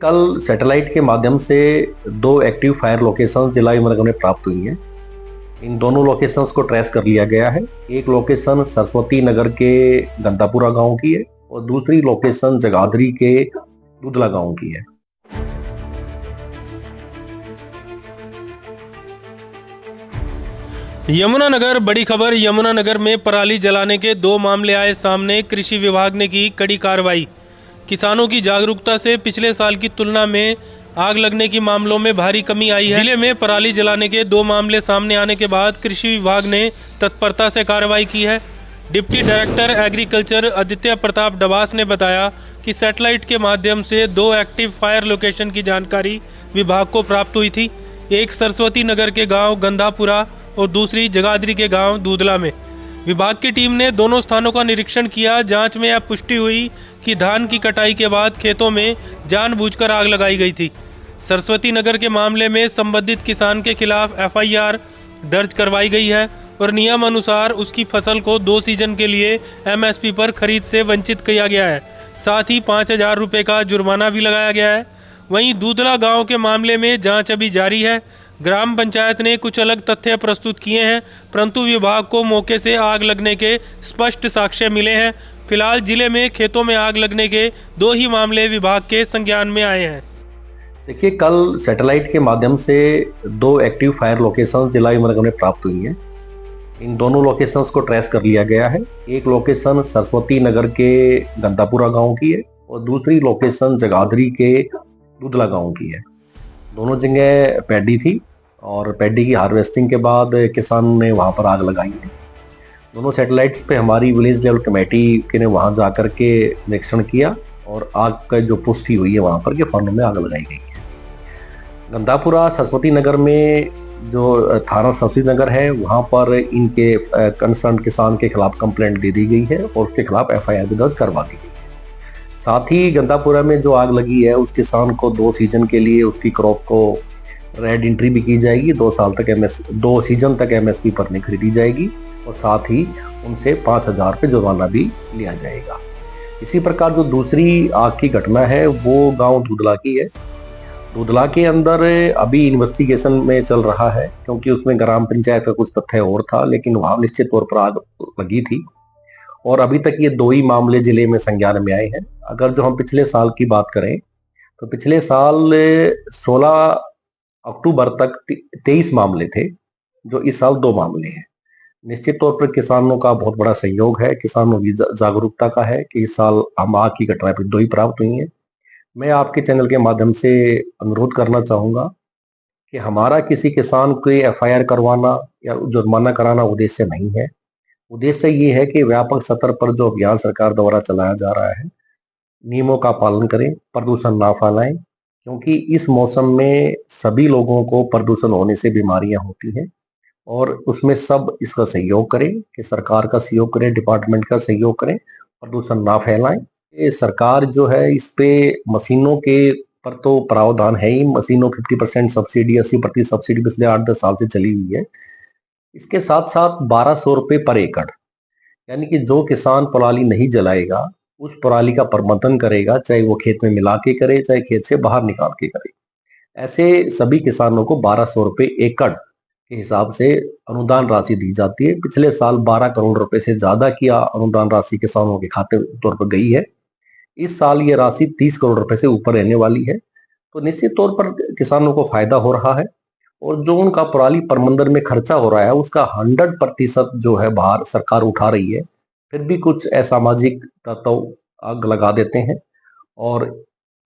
कल सैटेलाइट के माध्यम से 2 एक्टिव फायर लोकेशन जिला यमुनानगर में प्राप्त हुई हैं। इन दोनों लोकेशंस को ट्रेस कर लिया गया है। एक लोकेशन सरस्वती नगर के गंदापुरा गांव की है और दूसरी लोकेशन जगाधरी के दूधला गांव की है। यमुनानगर बड़ी खबर। यमुनानगर में पराली जलाने के 2 मामले आए सामने। कृषि विभाग ने की कड़ी कार्रवाई। किसानों की जागरूकता से पिछले साल की तुलना में आग लगने की मामलों में भारी कमी आई है। जिले में पराली जलाने के 2 मामले सामने आने के बाद कृषि विभाग ने तत्परता से कार्रवाई की है। Deputy director agriculture Aditya Pratap Dabas ने बताया कि सैटेलाइट के माध्यम से 2 एक्टिव फायर लोकेशन की जानकारी विभाग को प्राप्त हुई थी। एक सरस्वती नगर के गांव गंधापुरा और दूसरी जगाधरी के गांव दूधला में। विभाग की टीम ने दोनों स्थानों का निरीक्षण किया। जांच में यह पुष्टि हुई कि धान की कटाई के बाद खेतों में जानबूझकर आग लगाई गई थी। सरस्वती नगर के मामले में संबंधित किसान के खिलाफ एफआईआर दर्ज करवाई गई है और नियम अनुसार उसकी फसल को 2 सीजन के लिए एमएसपी पर खरीद से वंचित किया गया है। साथ ही 5,000 रुपये का जुर्माना भी लगाया गया है। वहीं दूधला गांव के मामले में जांच अभी जारी है। ग्राम पंचायत ने कुछ अलग तथ्य प्रस्तुत किए हैं, परंतु विभाग को मौके से आग लगने के स्पष्ट साक्ष्य मिले हैं। फिलहाल जिले में खेतों में आग लगने के 2 ही मामले विभाग के संज्ञान में आए हैं। देखिए, कल सैटेलाइट के माध्यम से 2 एक्टिव फायर लोकेशन जिला यमुनानगर में प्राप्त हुई हैं। इन दोनों लोकेशंस को ट्रेस कर लिया गया है। एक लोकेशन सरस्वती नगर के गंदापुरा गांव की है और दूसरी लोकेशन जगाधरी के दूधला गांव की है। दोनों जगह पैडी थी और पैडी की हार्वेस्टिंग के बाद किसान ने वहां पर आग लगाई है। दोनों सैटेलाइट्स पे हमारी विलेज लेवल कमेटी के ने वहां जाकर के निरीक्षण किया और आग का जो पुष्टि हुई है वहां पर कि फर्म में आग लगाई गई है। गंदापुरा सरस्वती नगर में जो थाना सरस्वती नगर है वहां पर इनके कंसर्न किसान के खिलाफ कंप्लेंट दे दी गई है और उसके खिलाफ एफआईआर भी दर्ज करवा दी गई है। साथ ही गंदापुरा में जो आग लगी है उस किसान को 2 सीजन के लिए उसकी क्रॉप को रेड एंट्री भी की जाएगी। 2 सीजन तक एमएसपी पर नहीं खरीदी जाएगी और साथ ही उनसे 5,000 रुपये जुर्माना भी लिया जाएगा। इसी प्रकार जो दूसरी आग की घटना है वो गांव दूधला की है। दूधला के अंदर अभी इन्वेस्टिगेशन में चल रहा है क्योंकि उसमें ग्राम पंचायत का कुछ तथ्य और था, लेकिन वहां निश्चित तौर पर आग लगी थी और अभी तक ये 2 ही मामले जिले में संज्ञान में आए हैं। अगर जो हम पिछले साल की बात करें तो पिछले साल 16 अक्टूबर तक 23 मामले थे, जो इस साल 2 मामले हैं। निश्चित तौर पर किसानों का बहुत बड़ा सहयोग है, किसानों की जागरूकता का है कि इस साल हम आग की घटनाएं 2 ही प्राप्त हुई हैं। मैं आपके चैनल के माध्यम से अनुरोध करना चाहूंगा कि हमारा किसी किसान को एफआईआर करवाना या जुर्माना कराना उद्देश्य नहीं है। उद्देश्य ये है कि व्यापक स्तर पर जो अभियान सरकार द्वारा चलाया जा रहा है, नियमों का पालन करें, प्रदूषण ना फैलाएं, क्योंकि इस मौसम में सभी लोगों को प्रदूषण होने से बीमारियां होती हैं और उसमें सब इसका सहयोग करें कि सरकार का सहयोग करें, डिपार्टमेंट का सहयोग करें, प्रदूषण ना फैलाएं। ये सरकार जो है इस पे मशीनों के पर तो प्रावधान है ही। मशीनों 50% सब्सिडी, 80% सब्सिडी पिछले 8-10 साल से चली हुई है। इसके साथ साथ 1,200 रुपये पर एकड़, यानी कि जो किसान पराली नहीं जलाएगा उस पराली का प्रबंधन करेगा, चाहे वो खेत में मिला के करे चाहे खेत से बाहर निकाल के करे, ऐसे सभी किसानों को 1,200 रुपये एकड़ के हिसाब से अनुदान राशि दी जाती है। पिछले साल 12 करोड़ रुपए से ज्यादा की अनुदान राशि किसानों के खाते तौर पर गई है। इस साल ये राशि 30 करोड़ रुपए से ऊपर रहने वाली है। तो निश्चित तौर पर किसानों को फायदा हो रहा है और जो उनका पराली प्रबंधन में खर्चा हो रहा है उसका 100% जो है बाहर सरकार उठा रही है। फिर भी कुछ असामाजिक तत्व आग लगा देते हैं और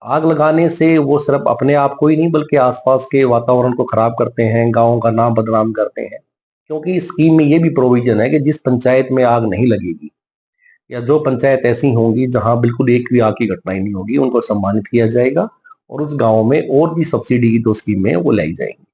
आग लगाने से वो सिर्फ अपने आप को ही नहीं बल्कि आसपास के वातावरण को खराब करते हैं, गाँव का नाम बदनाम करते हैं। क्योंकि इस स्कीम में ये भी प्रोविजन है कि जिस पंचायत में आग नहीं लगेगी या जो पंचायत ऐसी होंगी जहां बिल्कुल एक भी आग की घटना ही नहीं होगी, उनको सम्मानित किया जाएगा और उस गांव में और भी सब्सिडी की 2 स्कीमें वो लाई जाएंगी।